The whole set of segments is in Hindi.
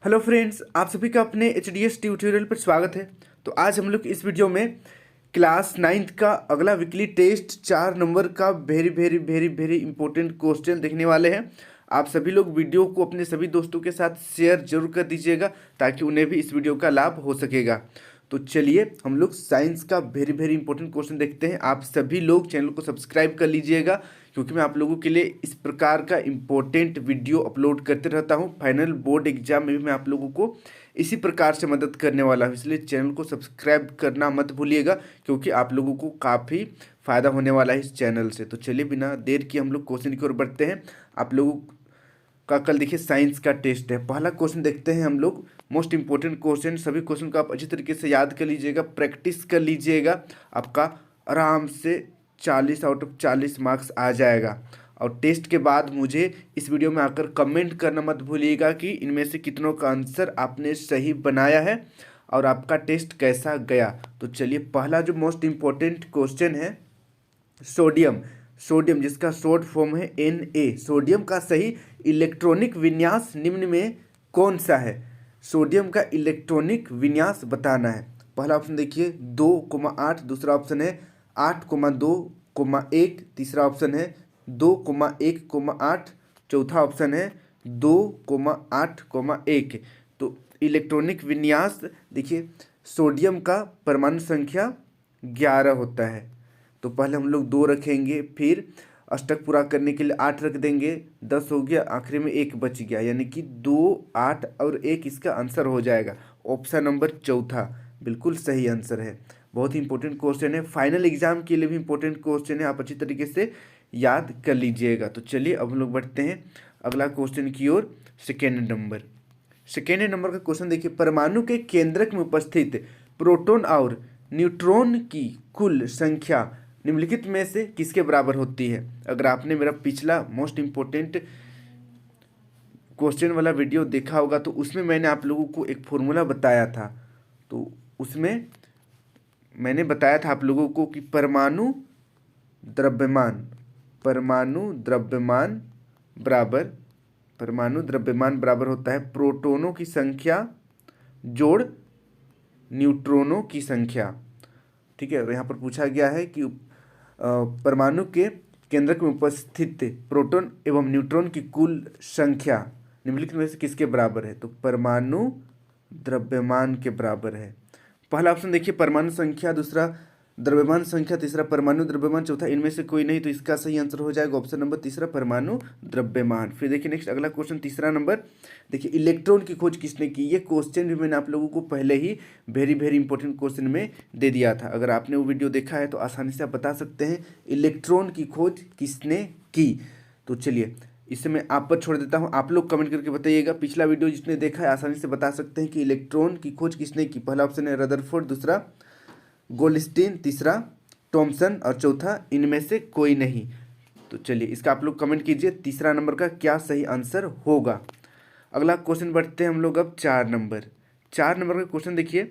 हेलो फ्रेंड्स, आप सभी का अपने एच डी एस ट्यूटोरियल पर स्वागत है। तो आज हम लोग इस वीडियो में क्लास 9th का अगला वीकली टेस्ट 4 नंबर का very very very very important question देखने वाले हैं। आप सभी लोग वीडियो को अपने सभी दोस्तों के साथ शेयर जरूर कर दीजिएगा ताकि उन्हें भी इस वीडियो का लाभ हो सकेगा। तो चलिए हम लोग साइंस का वेरी वेरी इंपॉर्टेंट क्वेश्चन देखते हैं। आप सभी लोग चैनल को सब्सक्राइब कर लीजिएगा क्योंकि मैं आप लोगों के लिए इस प्रकार का इम्पोर्टेंट वीडियो अपलोड करते रहता हूं। फाइनल बोर्ड एग्जाम में भी मैं आप लोगों को इसी प्रकार से मदद करने वाला हूं, इसलिए चैनल को सब्सक्राइब करना मत भूलिएगा क्योंकि आप लोगों को काफ़ी फ़ायदा होने वाला है इस चैनल से। तो चलिए बिना देर किए हम लोग क्वेश्चन की ओर बढ़ते हैं। आप लोगों का कल देखिए साइंस का टेस्ट है। पहला क्वेश्चन देखते हैं हम लोग, मोस्ट इंपॉर्टेंट क्वेश्चन। सभी क्वेश्चन को आप अच्छी तरीके से याद कर लीजिएगा, प्रैक्टिस कर लीजिएगा, आपका आराम से 40 आउट ऑफ 40 मार्क्स आ जाएगा। और टेस्ट के बाद मुझे इस वीडियो में आकर कमेंट करना मत भूलिएगा कि इनमें से कितनों का आंसर आपने सही बनाया है और आपका टेस्ट कैसा गया। तो चलिए पहला जो मोस्ट इम्पोर्टेंट क्वेश्चन है, सोडियम। सोडियम जिसका शॉर्ट फॉर्म है Na, सोडियम का सही इलेक्ट्रॉनिक विन्यास निम्न में कौन सा है? सोडियम का इलेक्ट्रॉनिक विन्यास बताना है। पहला ऑप्शन देखिए 2,8, दूसरा ऑप्शन है 8,2,1, तीसरा ऑप्शन है 2,1,8, चौथा ऑप्शन है 2,8,1। तो इलेक्ट्रॉनिक विन्यास देखिए, सोडियम का परमाणु संख्या 11 होता है। तो पहले हम लोग 2 रखेंगे, फिर अष्टक पूरा करने के लिए 8 रख देंगे, 10 हो गया, आखिरी में 1 बच गया, यानी कि 2, 8 और 1 इसका आंसर हो जाएगा। ऑप्शन नंबर चौथा बिल्कुल सही आंसर है। बहुत ही इंपॉर्टेंट क्वेश्चन है, फाइनल एग्जाम के लिए भी इंपॉर्टेंट क्वेश्चन है, आप अच्छी तरीके से याद कर लीजिएगा। तो चलिए अब हम लोग बढ़ते हैं अगला क्वेश्चन की ओर। सेकेंड नंबर का क्वेश्चन देखिए, परमाणु के केंद्रक में उपस्थित प्रोटॉन और न्यूट्रॉन की कुल संख्या निम्नलिखित में से किसके बराबर होती है? अगर आपने मेरा पिछला मोस्ट इम्पोर्टेंट क्वेश्चन वाला वीडियो देखा होगा तो उसमें मैंने आप लोगों को एक फॉर्मूला बताया था। तो उसमें मैंने बताया था आप लोगों को कि परमाणु द्रव्यमान बराबर होता है प्रोटॉनों की संख्या जोड़ न्यूट्रॉनों की संख्या। ठीक है, तो यहाँ पर पूछा गया है कि परमाणु के केंद्रक में उपस्थित प्रोटॉन एवं न्यूट्रॉन की कुल संख्या निम्नलिखित में से किसके बराबर है? तो परमाणु द्रव्यमान के बराबर है। पहला ऑप्शन देखिए परमाणु संख्या, दूसरा द्रव्यमान संख्या, तीसरा परमाणु द्रव्यमान, चौथा इनमें से कोई नहीं। तो इसका सही आंसर हो जाएगा ऑप्शन नंबर तीसरा, परमाणु द्रव्यमान। फिर देखिए नेक्स्ट अगला क्वेश्चन, तीसरा नंबर देखिए, इलेक्ट्रॉन की खोज किसने की? ये क्वेश्चन भी मैंने आप लोगों को पहले ही वेरी वेरी इंपॉर्टेंट क्वेश्चन में दे दिया था। अगर आपने वो वीडियो देखा है तो आसानी से आप बता सकते हैं इलेक्ट्रॉन की खोज किसने की। तो चलिए इसे मैं आप पर छोड़ देता हूँ, आप लोग कमेंट करके बताइएगा। पिछला वीडियो जिसने देखा है आसानी से बता सकते हैं कि इलेक्ट्रॉन की खोज किसने की। पहला ऑप्शन है रदरफोर्ड, दूसरा गोल्डस्टीन, तीसरा थॉमसन और चौथा इनमें से कोई नहीं। तो चलिए इसका आप लोग कमेंट कीजिए तीसरा नंबर का क्या सही आंसर होगा। अगला क्वेश्चन बढ़ते हैं हम लोग अब 4 नंबर का क्वेश्चन देखिए,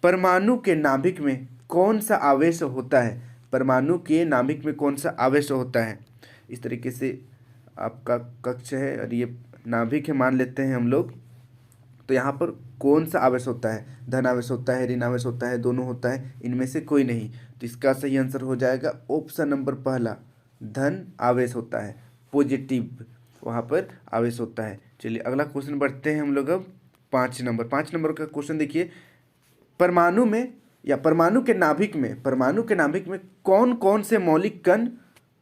परमाणु के नाभिक में कौन सा आवेश होता है? परमाणु के नाभिक में कौन सा आवेश होता है? इस तरीके से आपका कक्ष है और ये नाभिक है मान लेते हैं हम लोग। तो यहाँ पर कौन सा आवेश होता है? धन आवेश होता है, ऋण आवेश होता है, दोनों होता है, इनमें से कोई नहीं। तो इसका सही आंसर हो जाएगा ऑप्शन नंबर पहला, धन आवेश होता है, पॉजिटिव वहाँ पर आवेश होता है। चलिए अगला क्वेश्चन बढ़ते हैं हम लोग अब 5 नंबर का क्वेश्चन देखिए, परमाणु में या परमाणु के नाभिक में कौन कौन से मौलिक कण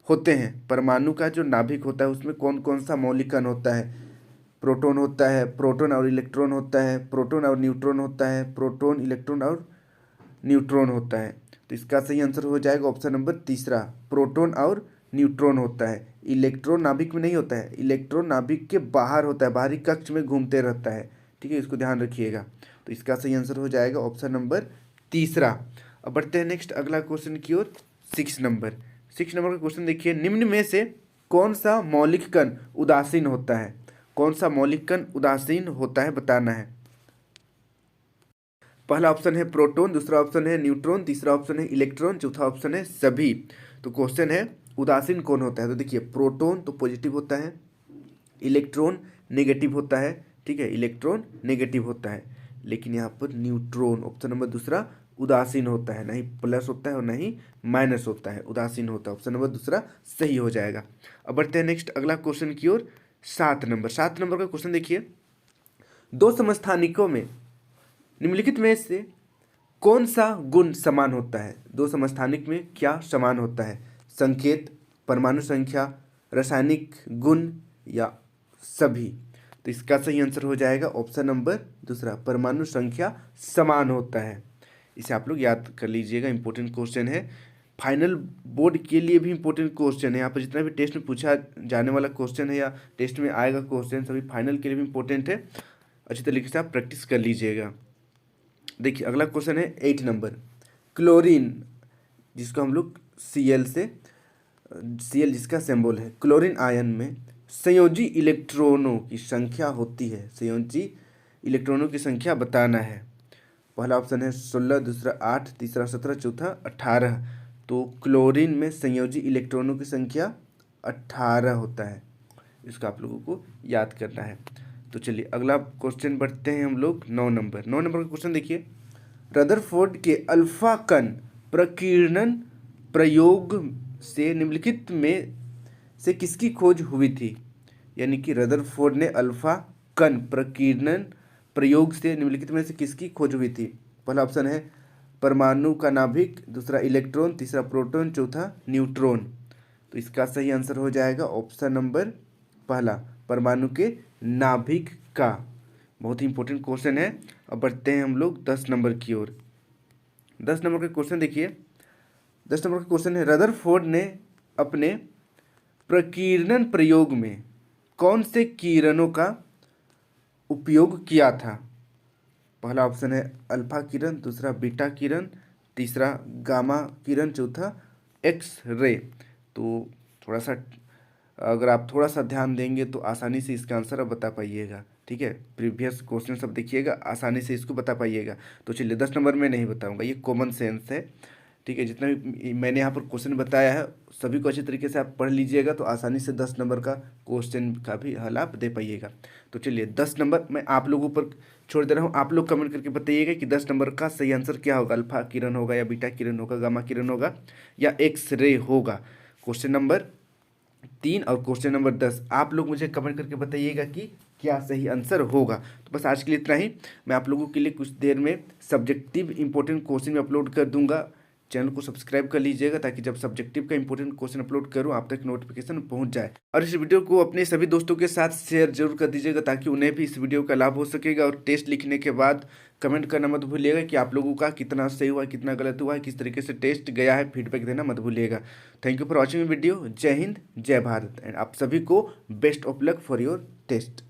होते हैं? परमाणु का जो नाभिक होता है उसमें कौन कौन सा मौलिक कण होता है? प्रोटॉन होता है, प्रोटॉन और इलेक्ट्रॉन होता है, प्रोटॉन और न्यूट्रॉन होता है, प्रोटॉन इलेक्ट्रॉन और न्यूट्रॉन होता है। तो इसका सही आंसर हो जाएगा ऑप्शन नंबर तीसरा, प्रोटॉन और न्यूट्रॉन होता है। इलेक्ट्रॉन नाभिक में नहीं होता है, इलेक्ट्रॉन नाभिक के बाहर होता है, बाहरी कक्ष में घूमते रहता है। ठीक है, इसको ध्यान रखिएगा। तो इसका सही आंसर हो जाएगा ऑप्शन नंबर तीसरा। अब बढ़ते हैं नेक्स्ट अगला क्वेश्चन की ओर। 6 नंबर का क्वेश्चन देखिए, निम्न में से कौन सा मौलिक कण उदासीन होता है? कौन सा मौलिक कण उदासीन होता है बताना है। पहला ऑप्शन है प्रोटॉन, दूसरा ऑप्शन है न्यूट्रॉन, तीसरा ऑप्शन है इलेक्ट्रॉन, चौथा ऑप्शन है सभी। तो क्वेश्चन है उदासीन कौन होता है? तो देखिए प्रोटॉन तो पॉजिटिव होता है, इलेक्ट्रॉन नेगेटिव होता है, ठीक है, इलेक्ट्रॉन नेगेटिव होता है, लेकिन यहाँ पर न्यूट्रॉन ऑप्शन नंबर दूसरा उदासीन होता है, नहीं प्लस होता है और नहीं माइनस होता है, उदासीन होता है। ऑप्शन नंबर दूसरा सही हो जाएगा। अब बढ़ते हैं नेक्स्ट अगला क्वेश्चन की ओर। 7 नंबर का क्वेश्चन देखिए, दो समस्थानिकों में निम्नलिखित में से कौन सा गुण समान होता है? दो समस्थानिक में क्या समान होता है? संकेत, परमाणु संख्या, रासायनिक गुण या सभी? तो इसका सही आंसर हो जाएगा ऑप्शन नंबर दूसरा, परमाणु संख्या समान होता है। इसे आप लोग याद कर लीजिएगा, इंपॉर्टेंट क्वेश्चन है, फाइनल बोर्ड के लिए भी इंपॉर्टेंट क्वेश्चन है। यहाँ पर जितना भी टेस्ट में पूछा जाने वाला क्वेश्चन है या टेस्ट में आएगा क्वेश्चन, सभी फाइनल के लिए भी इंपॉर्टेंट है। अच्छी तरीके से आप प्रैक्टिस कर लीजिएगा। देखिए अगला क्वेश्चन है 8 नंबर, क्लोरीन जिसको हम लोग Cl जिसका सिंबल है, क्लोरीन आयन में संयोजी इलेक्ट्रॉनों की संख्या होती है, संयोजी इलेक्ट्रॉनों की संख्या बताना है। पहला ऑप्शन है 16, दूसरा 8, तीसरा 17, चौथा 18। तो क्लोरीन में संयोजी इलेक्ट्रॉनों की संख्या 18 होता है, इसका आप लोगों को याद करना है। तो चलिए अगला क्वेश्चन बढ़ते हैं हम लोग 9 नंबर का क्वेश्चन देखिए, रदरफोर्ड के अल्फा कण प्रकीर्णन प्रयोग से निम्नलिखित में से किसकी खोज हुई थी? यानी कि रदरफोर्ड ने अल्फा कण प्रकीर्णन प्रयोग से निम्नलिखित में से किसकी खोज हुई थी? पहला ऑप्शन है परमाणु का नाभिक, दूसरा इलेक्ट्रॉन, तीसरा प्रोटॉन, चौथा न्यूट्रॉन। तो इसका सही आंसर हो जाएगा ऑप्शन नंबर पहला, परमाणु के नाभिक का। बहुत ही इंपॉर्टेंट क्वेश्चन है। अब बढ़ते हैं हम लोग 10 नंबर की ओर। 10 नंबर का क्वेश्चन देखिए, 10 नंबर का क्वेश्चन है, रदरफोर्ड ने अपने प्रकीर्णन प्रयोग में कौन से किरणों का उपयोग किया था? पहला ऑप्शन है अल्फा किरण, दूसरा बीटा किरण, तीसरा गामा किरण, चौथा एक्स रे। तो थोड़ा सा अगर आप थोड़ा सा ध्यान देंगे तो आसानी से इसका आंसर आप बता पाइएगा, ठीक है। प्रीवियस क्वेश्चन सब देखिएगा, आसानी से इसको बता पाइएगा। तो चलिए 10 नंबर में नहीं बताऊंगा, ये कॉमन सेंस है, ठीक है। जितना भी मैंने यहाँ पर क्वेश्चन बताया है सभी को अच्छी तरीके से आप पढ़ लीजिएगा, तो आसानी से 10 नंबर का क्वेश्चन का भी हल आप दे पाइएगा। तो चलिए 10 नंबर मैं आप लोगों पर छोड़ दे रहा हूँ, आप लोग कमेंट करके बताइएगा कि 10 नंबर का सही आंसर क्या होगा, अल्फा किरण होगा या बीटा किरण होगा, गामा किरण होगा या एक्स रे होगा। क्वेश्चन नंबर 3 और क्वेश्चन नंबर 10 आप लोग मुझे कमेंट करके बताइएगा कि क्या सही आंसर होगा। तो बस आज के लिए इतना ही। मैं आप लोगों के लिए कुछ देर में सब्जेक्टिव इंपॉर्टेंट क्वेश्चन अपलोड कर दूंगा, चैनल को सब्सक्राइब कर लीजिएगा ताकि जब सब्जेक्टिव का इंपॉर्टेंट क्वेश्चन अपलोड करूं आप तक नोटिफिकेशन पहुंच जाए। और इस वीडियो को अपने सभी दोस्तों के साथ शेयर जरूर कर दीजिएगा ताकि उन्हें भी इस वीडियो का लाभ हो सकेगा। और टेस्ट लिखने के बाद कमेंट करना मत भूलिएगा कि आप लोगों का कितना सही हुआ, कितना गलत हुआ है, किस तरीके से टेस्ट गया है, फीडबैक देना मत भूलिएगा। Thank you for watching video. जय हिंद, जय भारत, एंड आप सभी को best of luck for your test.